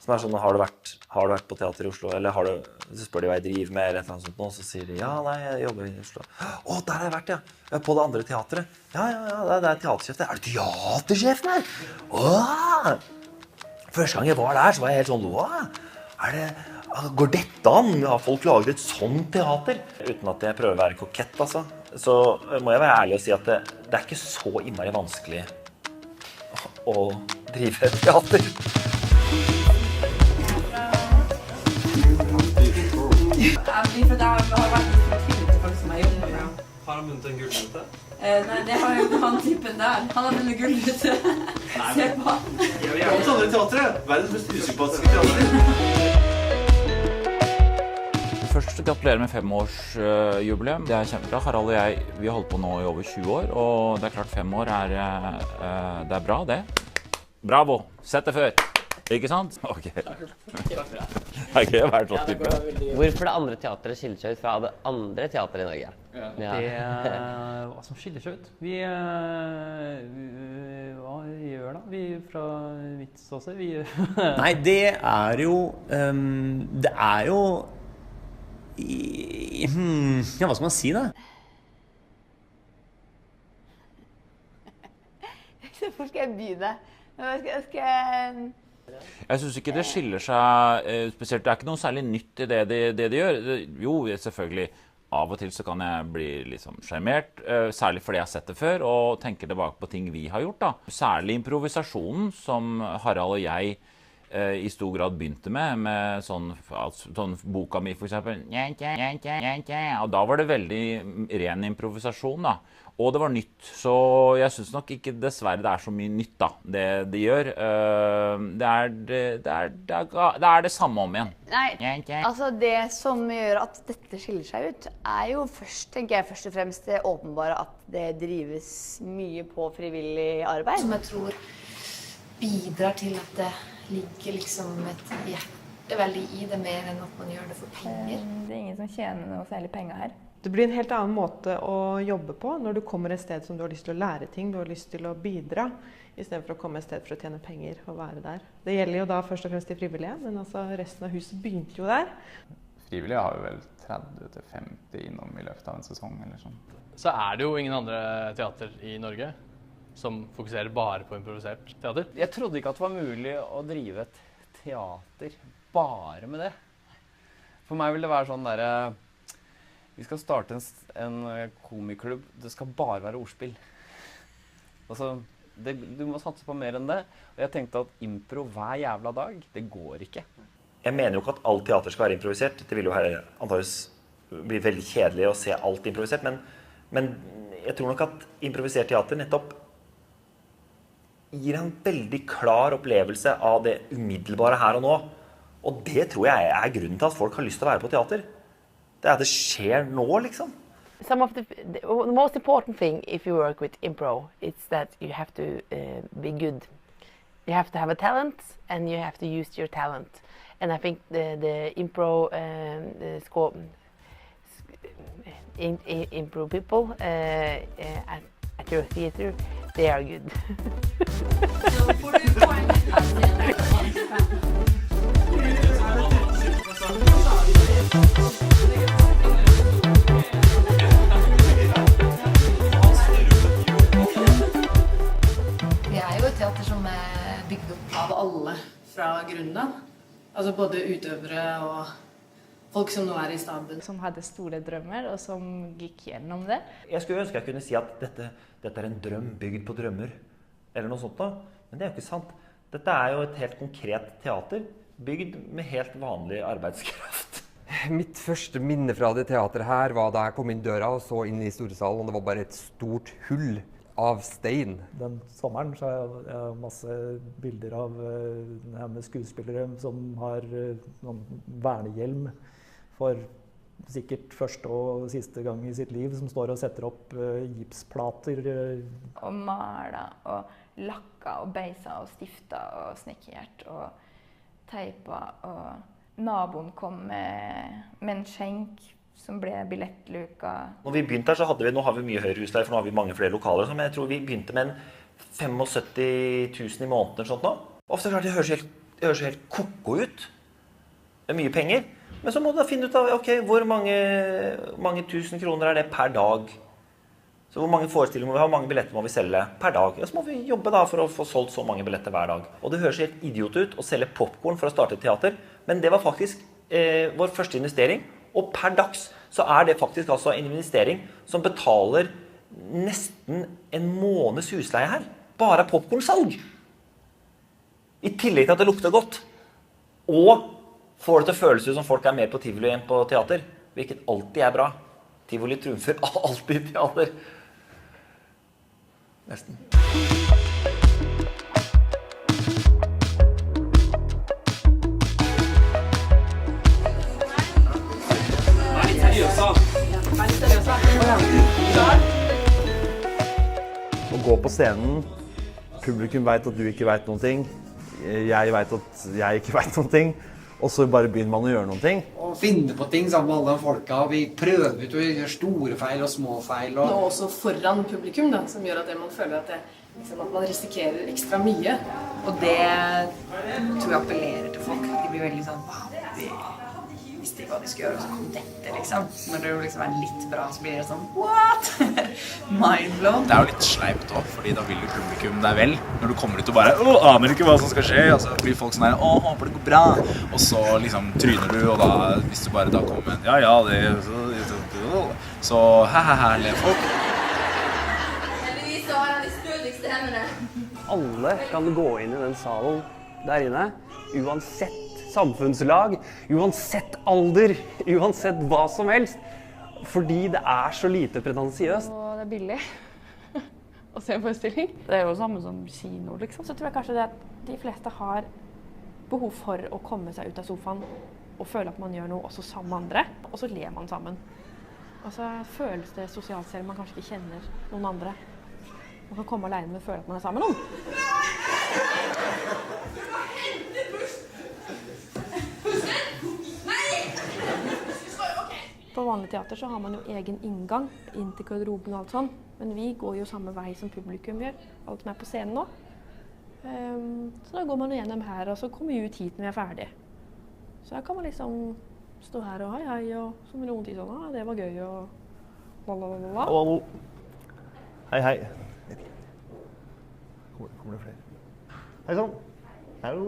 Som sånn, har du vært på teater i Oslo, eller så spør de hva jeg driver med, eller et eller annet sånt nå, så sier de, ja, nei, jeg jobber i Oslo. Å, der har jeg vært, ja. På det andre teateret. Ja, det er teatersjef der. Er du teatersjef der? Åh! Første gang jeg var der, så var jeg helt sånn, går dette an? Har folk laget et sånt teater? Uten at jeg prøver å være kokett, altså. Så må jeg være ærlig og si at det er ikke så innmari vanskelig å drive et teater. For det har vært til folk som har jobbet med. Har han vunnet en gullrute? Nei, det har jo han typen der. Han har vunnet gullrute. Se på han. Jeg vil gjerne ta det teatret. Verdens mest usympatiske teater. Først gratulerer med 5-årsjubileum. Det er kjempebra. Harald og jeg, vi har holdt på nå i over 20 år, og det er klart 5 år det er bra, det. Bravo! Sett det før! Ikke sant? Ok. Det er gøy å være sånn type. Hvorfor det andre teateret skiller seg ut fra det andre teateret i Norge? Hva som skiller seg ut? Hva gjør da? Vi fra mitt ståsted, Nei, det er jo ja, hva skal man si da? Hvor skal jeg begynne? Jeg synes ikke det skiller seg spesielt. Det er ikke noe særlig nytt i det de gjør. Jo, selvfølgelig. Av og til så kan jeg bli liksom skjermert, særlig fordi jeg har sett det før, og tenker tilbake på ting vi har gjort da. Særlig improvisasjonen som Harald og jeg i stor grad begynte med sånn boka mi for eksempel. Og da var det veldig ren improvisasjon da. Og det var nytt, så jeg synes nok ikke dessverre det er så mye nytt da, det de gjør. Det er det samme om igjen. Nei, altså det som gjør at dette skiller seg ut, er jo tenker jeg først og fremst det åpenbare at det drives mye på frivillig arbeid. Som jeg tror bidrar til at det ligger liksom et hjerte veldig i det mer enn at man gjør det for penger. Det er ingen som tjener noe særlig penger her. Det blir en helt annen måte å jobbe på når du kommer et sted som du har lyst til å lære ting, du har lyst til å bidra, i stedet for å komme et sted for å tjene penger og være der. Det gjelder jo da først og fremst de frivillige, men altså resten av huset begynte jo der. Frivillige har jo vel 30-50 innom i løpet av en sesong eller sånn. Så er det jo ingen andre teater i Norge som fokuserer bare på improvisert teater. Jeg trodde ikke at det var mulig å drive et teater bare med det. For meg vil det være sånn der, vi skal starte en komiklubb, det skal bare være ordspill. Altså, du må satse på mer enn det. Og jeg tenkte at impro hver jævla dag, det går ikke. Jeg mener jo ikke at alt teater skal være improvisert. Det vil jo her antageligvis bli veldig kjedelig å se alt improvisert, men jeg tror nok at improvisert teater nettopp gir en veldig klar opplevelse av det umiddelbare her og nå. Og det tror jeg er grunnen til at folk har lyst til å være på teater. Det er at det skjer nå, liksom. Some of the most important thing if you work with impro is that you have to be good. You have to have a talent and you have to use your talent. And I think the impro impro people at your theater, they are good. Vi er jo et teater som er bygd opp av alle fra grunnen av. Altså både utøvere og folk som nå er i staben. Som hadde store drømmer, og som gikk gjennom det. Jeg skulle ønske jeg kunne si at dette er en drøm bygd på drømmer, eller noe sånt da. Men det er jo ikke sant. Dette er jo et helt konkret teater, bygd med helt vanlig arbeidskraft. Mitt første minne fra det teateret her var da jeg kom inn døra og så inn i storesalen, og det var bare et stort hull av stein. Den sommeren så har jeg masse bilder av med skuespillere som har vernehjelm for sikkert første og siste gang i sitt liv, som står og setter opp gipsplater. Og mala og lakka og beisa og stifta og snekkert og teipa. Og naboen kom med en skjenk som ble billettluka. Når vi begynte her, så nå har vi mye høyere husleie, for nå har vi mange flere lokaler. Men jeg tror vi begynte med en 75 000 i måneden eller sånt nå. Ofte klart, det høres det høres jo helt koko ut. Det mye penger. Men så må du da finne ut av, ok, hvor mange tusen kroner det per dag? Så hvor mange forestillinger må vi ha, hvor mange billetter må vi selge per dag? Og så må vi jobbe da for å få solgt så mange billetter hver dag. Og det høres helt idiot ut å selge popcorn for å starte et teater, men det var faktisk vår første investering. Og per dags så det faktisk altså en investering som betaler nesten en måneds husleie her. Bare popcornsalg. I tillegg til at det lukter godt. Og får det til å føles ut som folk mer på tivoli enn på teater. Hvilket alltid bra. Tivoli trumfer alltid teater. Nesten. Å gå på scenen, publikum vet at du ikke vet noen ting, jeg vet at jeg ikke vet noen ting, og så bare begynner man å gjøre noen ting. Og finne på ting sammen med alle de folka, vi prøver ut å gjøre store feil og små feil. Og også foran publikum, da, som gjør at man føler at, at man risikerer ekstra mye. Og det tror jeg appellerer til folk. De blir veldig sånn, wow, de visste ikke hva de skulle gjøre, og så kom dette, liksom. Når det liksom litt bra, så blir det sånn, what? Mindblown. Det jo litt sleipt også, fordi da vil jo publikum deg vel. Når du kommer ut og bare, aner ikke hva som skal skje, og så blir folk sånn her, håper det går bra. Og så liksom tryner du, og da, hvis du bare da kommer med, ja, det så ler folk. Heldigvis så har han de sprødigste hendene. Alle kan gå inn i den salen der inne, uansett samfunnslag, uansett alder, uansett hva som helst, fordi det så lite pretensiøst. Og det billig å se en forestilling. Det jo samme som kino, liksom. Så tror jeg kanskje det at de fleste har behov for å komme seg ut av sofaen og føle at man gjør noe også sammen med andre, og så ler man sammen. Og så føles det sosialt selv man kanskje ikke kjenner noen andre. Man kan komme alene med å føle at man sammen med noen. På vanlig teater så har man jo egen inngang inn til garderoben og alt sånn, men vi går jo samme vei som publikum gjør, alt som på scenen nå. Så da går man gjennom her, og så kommer vi ut hit når vi ferdig. Så her kan man liksom stå her og hei, og så med noen tid sånn, det var gøy, og lalalala. Hallo. Hei. Kommer det flere? Hei sånn. Hallo.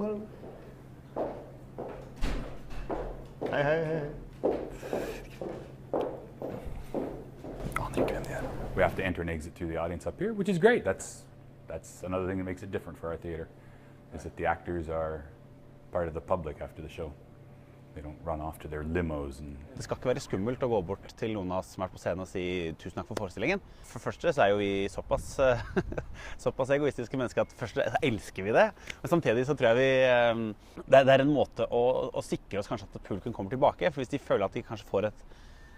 Hei. We have to enter and exit through the audience up here, which is great. That's another thing that makes it different for our theater, is that the actors are part of the public after the show. They don't run off to their limos. Det skal ikke være skummelt å gå bort til noen av oss som på scenen og si tusen takk for forestillingen. For første så jo vi såpass egoistiske mennesker at først elsker vi det. Men samtidig så tror jeg vi, det en måte å sikre oss kanskje at publikum kommer tilbake. For hvis de føler at de kanskje får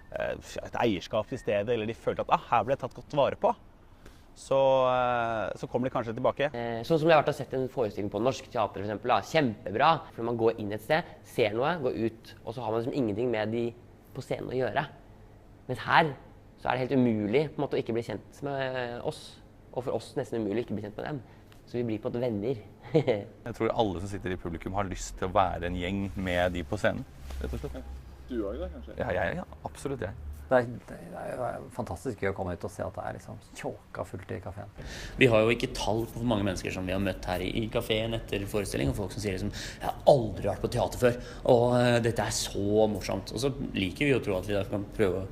et eierskap i stedet, eller de føler at her ble jeg tatt godt vare på, så kommer de kanskje tilbake. Sånn som jeg har vært og sett en forestilling på norsk teater for eksempel, kjempebra. For man går inn et sted, ser noe, går ut, og så har man liksom ingenting med de på scenen å gjøre. Mens her så det helt umulig på en måte å ikke bli kjent med oss, og for oss nesten umulig å ikke bli kjent med dem. Så vi blir på en måte venner. Jeg tror alle som sitter i publikum har lyst til å være en gjeng med de på scenen, rett og slett. Du også da, kanskje? Ja, absolutt jeg. Det jo fantastisk gøy å komme ut og se at det liksom tjåka fullt i kaféen. Vi har jo ikke tall på hvor mange mennesker som vi har møtt her i kaféen etter forestilling, og folk som sier liksom, jeg har aldri vært på teater før, og dette så morsomt. Og så liker vi å tro at vi da kan prøve å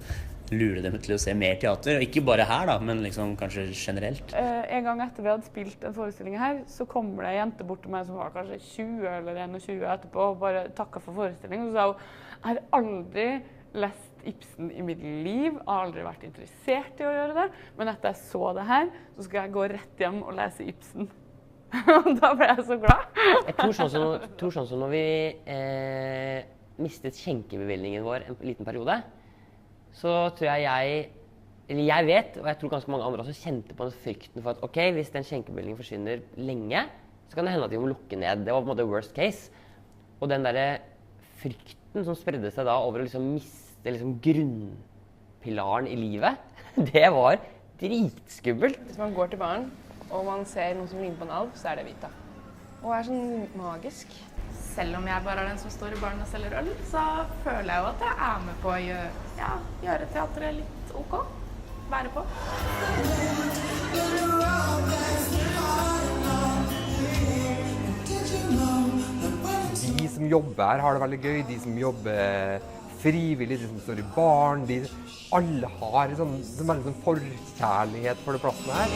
lure dem til å se mer teater, ikke bare her da, men liksom kanskje generelt. En gang etter vi hadde spilt en forestilling her, så kommer det en jente bort til meg som var kanskje 20 eller 21 etterpå, og bare takket for forestillingen, og så sa hun, jeg har aldri lest Ibsen i mitt liv, har aldri vært interessert i å gjøre det, men etter jeg så det her, så skal jeg gå rett hjem og lese Ibsen. Da ble jeg så glad. Jeg tror sånn som når vi mistet skjenkebevilgningen vår en liten periode, så tror jeg vet, og jeg tror ganske mange andre også kjente på den frykten for at ok, hvis den skjenkebevilgningen forsvinner lenge, så kan det hende at vi må lukke ned. Det var på en måte worst case. Og den der frykten som spredde seg da over å liksom miste liksom grunnpilaren i livet, det var dritskummelt. Hvis man går til baren, og man ser noen som ligner på en alv, så det Vita. og sånn magisk. Selv om jeg bare er den som står i baren og selger øl, så føler jeg jo at jeg er med på å gjøre teatret litt ok. Være på. De som jobber her har det veldig gøy, de som jobber frivillig, de som står i baren, alle har en veldig forkjærlighet for det plassen her.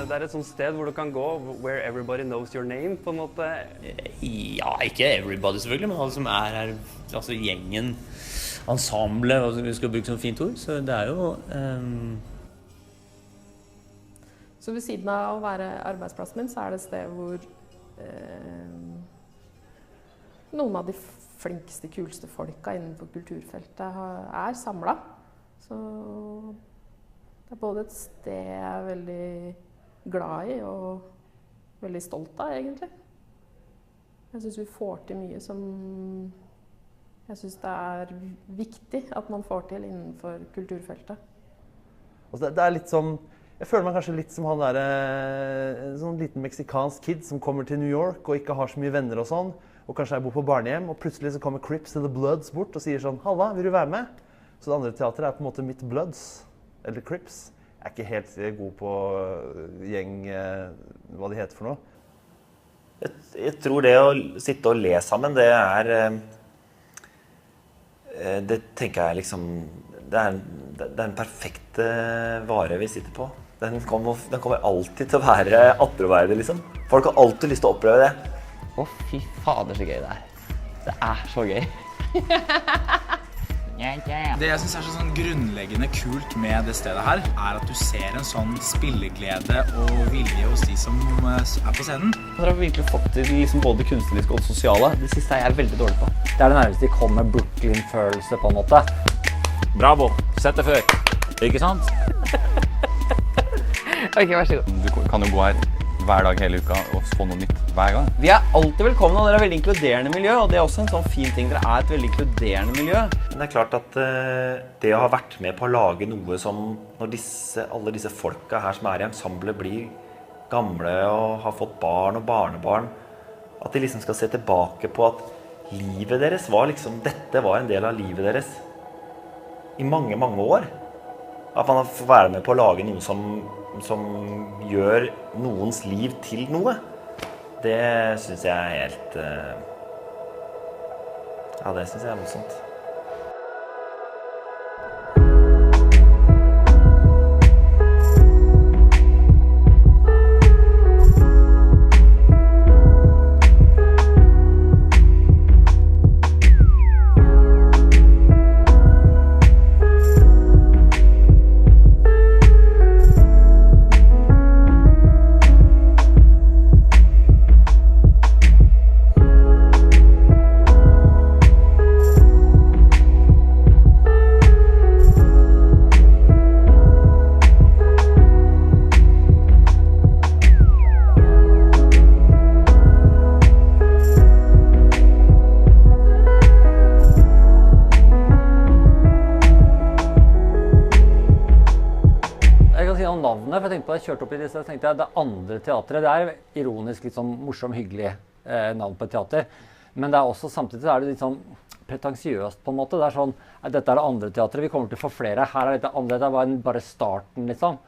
Det er et sånt sted hvor du kan gå, where everybody knows your name, på en måte. Ja, ikke everybody selvfølgelig, men alle som er her, altså gjengen, ensemble, vi skal bruke sånn fint ord, så det er jo... Så ved siden av å være arbeidsplassen min, så er det et sted hvor noen av de flinkeste, kuleste folka innenfor kulturfeltet er samlet. Så det er både et sted jeg er veldig glad i og veldig stolt av, egentlig. Jeg synes vi får til mye som jeg synes det er viktig at man får til innenfor kulturfeltet. Altså det er litt som, jeg føler meg kanskje litt som han der, en sånn liten meksikansk kid som kommer til New York og ikke har så mye venner og sånn, og kanskje jeg bor på barnehjem, og plutselig så kommer Crips and the Bloods bort og sier sånn, «Halla, vil du være med?» Så det andre teateret er på en måte mitt Bloods, eller Crips. Jeg er ikke helt god på gjeng, hva de heter for noe. Jeg tror det å sitte og le sammen, det er... Det tenker jeg liksom... Det er den perfekte vare vi sitter på. Den kommer alltid til å være attråverdig, liksom. Folk har alltid lyst til å oppleve det. Å, fy fader, så gøy det er. Det er så gøy. Det jeg synes er så sånn grunnleggende kult med det stedet her, er at du ser en sånn spilleglede og vilje hos de som er på scenen. Dere har virkelig fått til liksom både kunstnerisk og sosiale. Det siste er jeg veldig dårlig på. Det er det nærmeste de kommer med Brooklyn-følelse på en måte. Bravo, sett det før. Ikke sant? Ok, vær så god. Du kan jo gå her hver dag hele uka og få noe nytt hver gang. Vi er alltid velkomne, og dere er veldig inkluderende miljø, og det er også en sånn fin ting. Dere er et veldig inkluderende miljø. Men det er klart at det å ha vært med på å lage noe som når alle disse folka her som er i ensemblet blir gamle og har fått barn og barnebarn, at de liksom skal se tilbake på at livet deres var liksom, dette var en del av livet deres i mange, mange år. At man får være med på å lage noe som gjør noens liv til noe. Det synes jeg er helt... Ja, det synes jeg er morsomt. For jeg tenkte på, jeg kjørte opp i disse, så tenkte jeg det andre teatret, det er ironisk litt sånn morsom, hyggelig navn på et teater. Men det er også, samtidig så er det litt sånn pretensiøst på en måte. Det er sånn, dette er det andre teatret, vi kommer til å få flere. Her er dette andre, det er bare starten liksom.